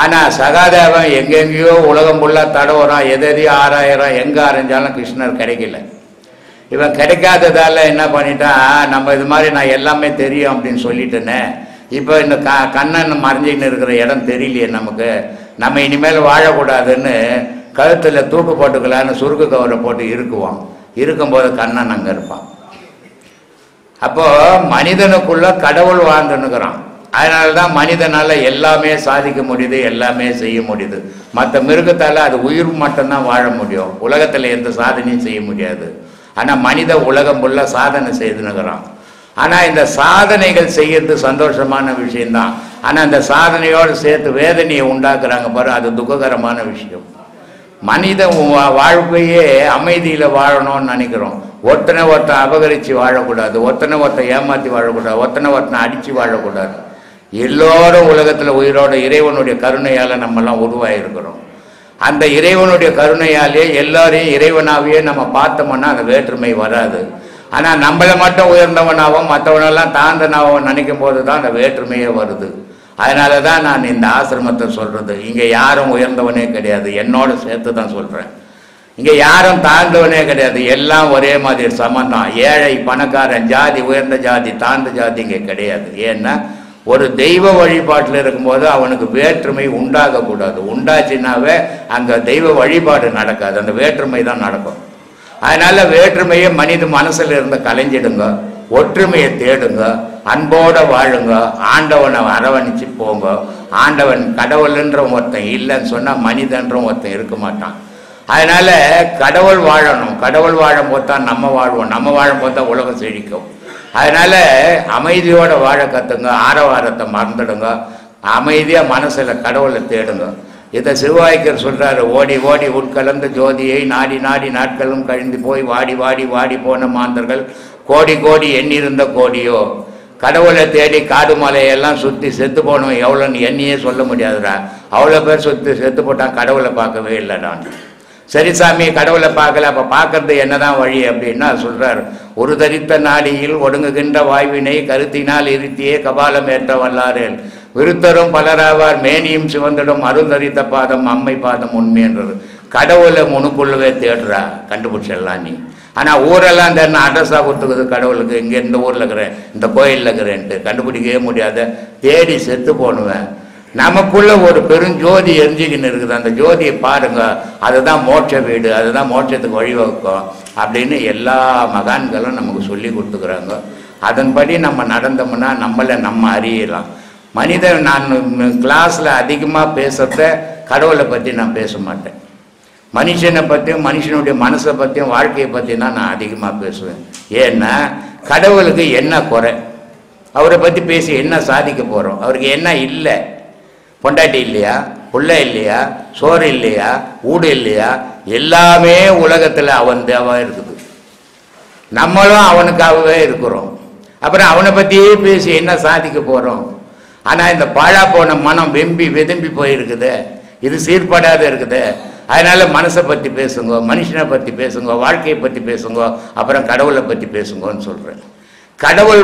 ஆனால் சகாதேவன் எங்கெங்கேயோ உலகம் ஃபுல்லாக தடவுறான், எதையோ ஆராயிரம், எங்கே அரைஞ்சாலும் கிருஷ்ணர் கிடைக்கல. இவன் கிடைக்காததால் என்ன பண்ணிட்டான், நம்ம இது மாதிரி நான் எல்லாமே தெரியும் அப்படின்னு சொல்லிட்டேனே, இப்போ இந்த கண்ணன் மறைஞ்சின்னு இருக்கிற இடம் தெரியலையே நமக்கு, நம்ம இனிமேல் வாழக்கூடாதுன்னு கழுத்தில் தூக்கு போட்டுக்கலான்னு சுருக்கு கவரை போட்டு இருக்குவான். இருக்கும்போது கண்ணன் அங்கே இருப்பான். அப்போது மனிதனுக்குள்ள கடவுள் வாழ்ந்துன்னுக்கிறான். அதனால தான் மனிதனால் எல்லாமே சாதிக்க முடியுது, எல்லாமே செய்ய முடியுது. மற்ற மிருகத்தால் அது உயிர் மட்டும்தான் வாழ முடியும், உலகத்தில் எந்த சாதனையும் செய்ய முடியாது. ஆனால் மனித உலகம் ஃபுல்லாக சாதனை செய்துன்னுக்கிறான். ஆனால் இந்த சாதனைகள் செய்யறது சந்தோஷமான விஷயந்தான். ஆனால் இந்த சாதனையோடு சேர்த்து வேதனையை உண்டாக்குறாங்க பாரு, அது துக்ககரமான விஷயம். மனித வாழ்க்கையே அமைதியில் வாழணும்னு நினைக்கிறோம். ஒருத்தனை ஒருத்தன் அபகரித்து வாழக்கூடாது, ஒருத்தனை ஒருத்தன் ஏமாற்றி வாழக்கூடாது, ஒருத்தனை ஒருத்தனை அடித்து வாழக்கூடாது. எல்லோரும் உலகத்தில் உயிரோட இறைவனுடைய கருணையால் நம்மெல்லாம் உருவாகிருக்கிறோம். அந்த இறைவனுடைய கருணையாலே எல்லாரையும் இறைவனாகவே நம்ம பார்த்தோம்னா அந்த வேற்றுமை வராது. ஆனால் நம்மளை மட்டும் உயர்ந்தவனாகவும் மற்றவனெல்லாம் தாழ்ந்தனாகவும் நினைக்கும் போது தான் அந்த வேற்றுமையே வருது. அதனால தான் நான் இந்த ஆசிரமத்தை சொல்கிறது, இங்கே யாரும் உயர்ந்தவனே கிடையாது, என்னோட சேர்த்து தான் சொல்கிறேன். இங்கே யாரும் தாழ்ந்தவனே கிடையாது, எல்லாம் ஒரே மாதிரி சமந்தான். ஏழை பணக்காரன், ஜாதி உயர்ந்த ஜாதி தாழ்ந்த ஜாதி இங்கே கிடையாது. ஏன்னா ஒரு தெய்வ வழிபாட்டில் இருக்கும்போது அவனுக்கு வேற்றுமை உண்டாகக்கூடாது. உண்டாச்சுன்னாவே அங்கே தெய்வ வழிபாடு நடக்காது, அந்த வேற்றுமை தான் நடக்கும். அதனால் வேற்றுமையை மனித மனசில் இருந்து கலைஞ்சிடுங்க, ஒற்றுமையை தேடுங்க, அன்போட வாழுங்க, ஆண்டவனை அரவணைச்சு போங்க. ஆண்டவன் கடவுள்ன்ற ஒருத்தன் இல்லைன்னு சொன்னால் மனிதன்ற ஒருத்தன் இருக்க மாட்டான். அதனால் கடவுள் வாழணும், கடவுள் வாழும் போது தான் நம்ம வாழ்வோம், நம்ம வாழும் போது தான் உலகம் செழிக்கும். அதனால் அமைதியோடு வாழ கற்றுங்க, ஆரவாரத்தை மறந்துடுங்க, அமைதியாக மனசில் கடவுளை தேடுங்க. இதை சிவவாய்க்கர் சொல்கிறாரு, ஓடி ஓடி உட்கலந்த ஜோதியை நாடி நாடி நாட்களும் கழிந்து போய் வாடி வாடி வாடி போன மாந்தர்கள் கோடி கோடி எண்ணிருந்த கோடியோ. கடவுளை தேடி காடு மலையெல்லாம் சுற்றி செத்து போனோம் எவ்வளோன்னு எண்ணியே சொல்ல முடியாதுடா. அவ்வளோ பேர் சுற்றி செத்து போட்டான், கடவுளை பார்க்கவே இல்லைடான். சரி சாமி, கடவுளை பார்க்கல, அப்போ பார்க்கறது என்னதான் வழி அப்படின்னா சொல்கிறார், ஒரு தரித்த நாடியில் ஒடுங்குகின்ற வாய்வினை கருத்தினால் இருத்தியே கபாலம் ஏற்ற வல்லாரேல் விருத்தரும் பலராவார் மேனியும் சிவந்திடும் அருந்தரித்த பாதம் அம்மை பாதம் உண்மைன்றது. கடவுளை முனுக்குள்ளவே தேடுறா, கண்டுபிடிச்சிடலாம் நீ. ஆனால் ஊரெல்லாம் இந்த அட்ரஸாக கொடுத்துக்குது கடவுளுக்கு, இங்கே இந்த ஊரில் இருக்கிறேன், இந்த கோயிலில் இருக்கிறேன்ட்டு கண்டுபிடிக்கவே முடியாத, தேடி செத்து போனுவேன். நமக்குள்ள ஒரு பெருஞ்சோதி எரிஞ்சிக்கின்னு இருக்குது, அந்த ஜோதியை பாருங்க, அதுதான் மோட்ச வீடு, அதுதான் மோட்சத்துக்கு வழிவகுக்கும் அப்படின்னு எல்லா மகான்களும் நமக்கு சொல்லி கொடுத்துக்கிறாங்க. அதன்படி நம்ம நடந்தோம்னா நம்மளை நம்ம அறியலாம். மனிதன், நான் கிளாஸில் அதிகமாக பேசுகிறத கடவுளை பற்றி நான் பேச மாட்டேன். மனுஷனை பற்றியும் மனுஷனுடைய மனசை பற்றியும் வாழ்க்கையை பற்றி தான் நான் அதிகமாக பேசுவேன். ஏன்னா கடவுளுக்கு என்ன குறை, அவரை பற்றி பேசி என்ன சாதிக்க போகிறோம்? அவருக்கு என்ன இல்லை? பொண்டாட்டி இல்லையா, புள்ள இல்லையா, சோறு இல்லையா, ஊடு இல்லையா? எல்லாமே உலகத்தில் அவன் தேவை இருக்குது. நம்மளும் அவனுக்காகவே இருக்கிறோம். அப்புறம் அவனை பற்றியே பேசி என்ன சாதிக்க போகிறோம்? ஆனால் இந்த பாழா போன மனம் வெம்பி வெதும்பி போயிருக்குது, இது சீர்படாத இருக்குது. அதனால மனசை பற்றி பேசுங்க, மனுஷனை பற்றி பேசுங்க, வாழ்க்கையை பற்றி பேசுங்க, அப்புறம் கடவுளை பற்றி பேசுங்கன்னு சொல்கிறேன். கடவுள்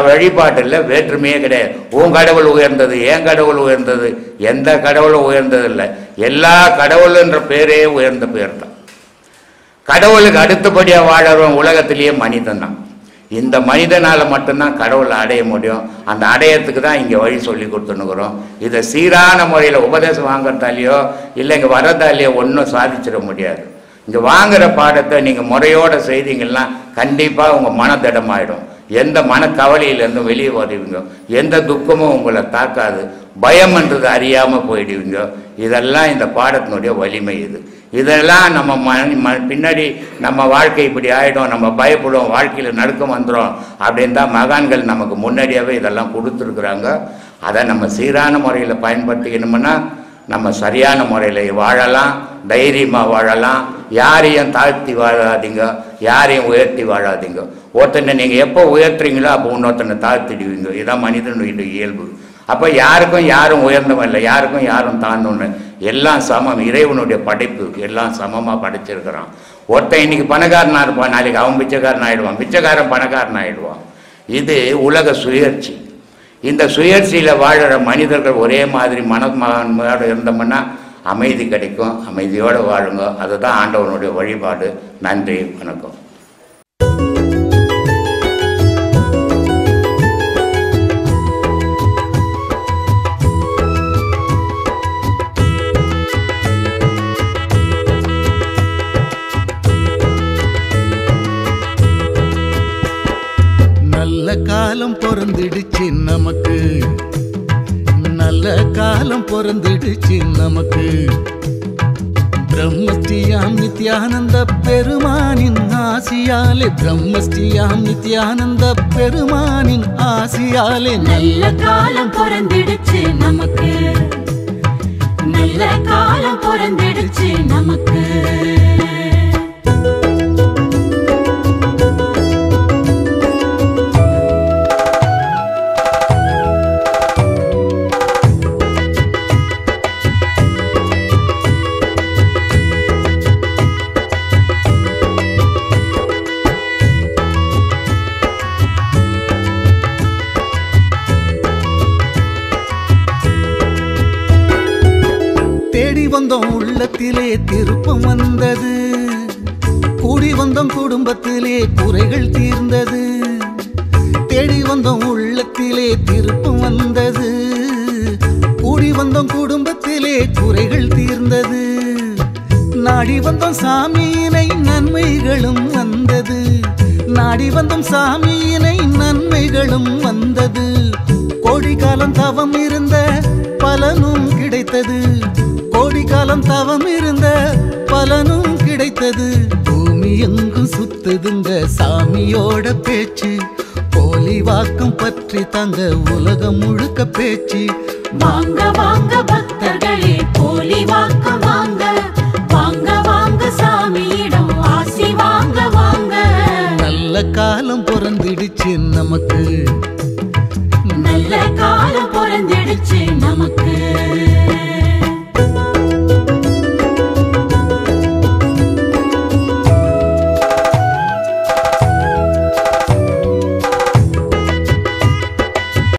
வழிபாட்டில் வேற்றுமையே கிடையாது. உன் கடவுள் உயர்ந்தது, என் கடவுள் உயர்ந்தது, எந்த கடவுளும் உயர்ந்தது இல்லை. எல்லா கடவுளுன்ற பேரே உயர்ந்த பேர் தான். கடவுளுக்கு அடுத்தபடியாக வாழறவன் உலகத்திலேயே மனிதன் தான். இந்த மனிதனால் மட்டும்தான் கடவுளை அடைய முடியும். அந்த அடையத்துக்கு தான் இங்கே வழி சொல்லி கொடுத்துன்னுக்குறோம். இதை சீரான முறையில் உபதேசம் வாங்குறதாலேயோ இல்லை இங்கே வரதாலேயோ ஒன்றும் சாதிச்சிட முடியாது. இங்கே வாங்குகிற பாடத்தை நீங்கள் முறையோடு செய்தீங்கன்னா கண்டிப்பாக உங்கள் மனதிடமாயிடும். எந்த மனக்கவலையிலேருந்து வெளியே வருவீங்க, எந்த துக்கமும் உங்களை தாக்காது, பயம்ன்றது அறியாமல் போயிடுவீங்க. இதெல்லாம் இந்த பாடத்தினுடைய வலிமை. இதெல்லாம் நம்ம பின்னாடி நம்ம வாழ்க்கை இப்படி ஆகிடும், நம்ம பயப்படுவோம், வாழ்க்கையில் நடுக்கம் வந்துடும் அப்படின்னு தான் மகான்கள் நமக்கு முன்னாடியாகவே இதெல்லாம் கொடுத்துருக்குறாங்க. அதை நம்ம சீரான முறையில் பயன்படுத்திக்கணும்னா நம்ம சரியான முறையில் வாழலாம், தைரியமாக வாழலாம். யாரையும் தாழ்த்தி வாழாதீங்க, யாரையும் உயர்த்தி வாழாதீங்க. ஒருத்தனை நீங்கள் எப்போ உயர்த்துறீங்களோ அப்போ இன்னொருத்தனை தாழ்த்திடுவீங்க. இதுதான் மனிதனுடைய இயல்பு. அப்போ யாருக்கும் யாரும் உயர்ந்தவன் இல்லை, யாருக்கும் யாரும் தாழ்ந்தவன், எல்லாம் சமம். இறைவனுடைய படைப்பு எல்லாம் சமமாக படைச்சிருக்கிறான். ஒருத்தன் இன்னைக்கு பணக்காரனாக இருப்பான், நாளைக்கு அவன் பிச்சைக்காரன் ஆகிடுவான், பிச்சைக்காரன் பணக்காரன் ஆகிடுவான். இது உலக சுயற்சி. இந்த சுயற்சியில் வாழற மனிதர்கள் ஒரே மாதிரி மனமோடு இருந்தோம்னா அமைதி கிடைக்கும். அமைதியோடு வாழுங்க. அதுதான் ஆண்டவனுடைய வழிபாடு. நன்றி, வணக்கம். நல்ல காலம் பொறந்துடுச்சு நமக்கு, நல்ல காலம் பொறந்துடுச்சு நமக்கு. பிரம்மஸ்ரீயாம் நித்யானந்த பெருமானின் ஆசியாலே, பிரம்மஸ்ரீயாம் நித்யானந்த பெருமானின் ஆசியாலே நல்ல காலம் பொறந்துடுச்சு நமக்கு, நல்ல காலம் பொறந்துடுச்சு நமக்கு. வந்தோம் உள்ளத்திலே திருப்பம் வந்தது, கூடி வந்தோம் குடும்பத்திலே குறைகள் தீர்ந்தது. தேடி வந்தோம் உள்ளத்திலே திருப்பம் வந்தது, கூடி வந்தோம் குடும்பத்திலே குறைகள் தீர்ந்தது. நாடி வந்தோம் சாமியினை நன்மைகளும் வந்தது, நாடி வந்தோம் சாமியினை நன்மைகளும் வந்தது. கோடி காலம் தவம் இருந்த பலனும் கிடைத்தது, கோடி காலம் தவம் இருந்த பலனும் கிடைத்தது. பூமி எங்கும் சுத்துதுங்க சாமியோட பேச்சு, போலி வாக்கம் பற்றி தங்க உலகம் முழுக்க பேச்சு. வாங்க வாங்க பக்தர்களே போலி வாக்கம் வாங்க, வாங்க வாங்க சாமியிடம் ஆசி வாங்க வாங்க. நல்ல காலம் பொறந்துடுச்சு நமக்கு, நல்ல காலம் பொறந்துடுச்சு நமக்கு.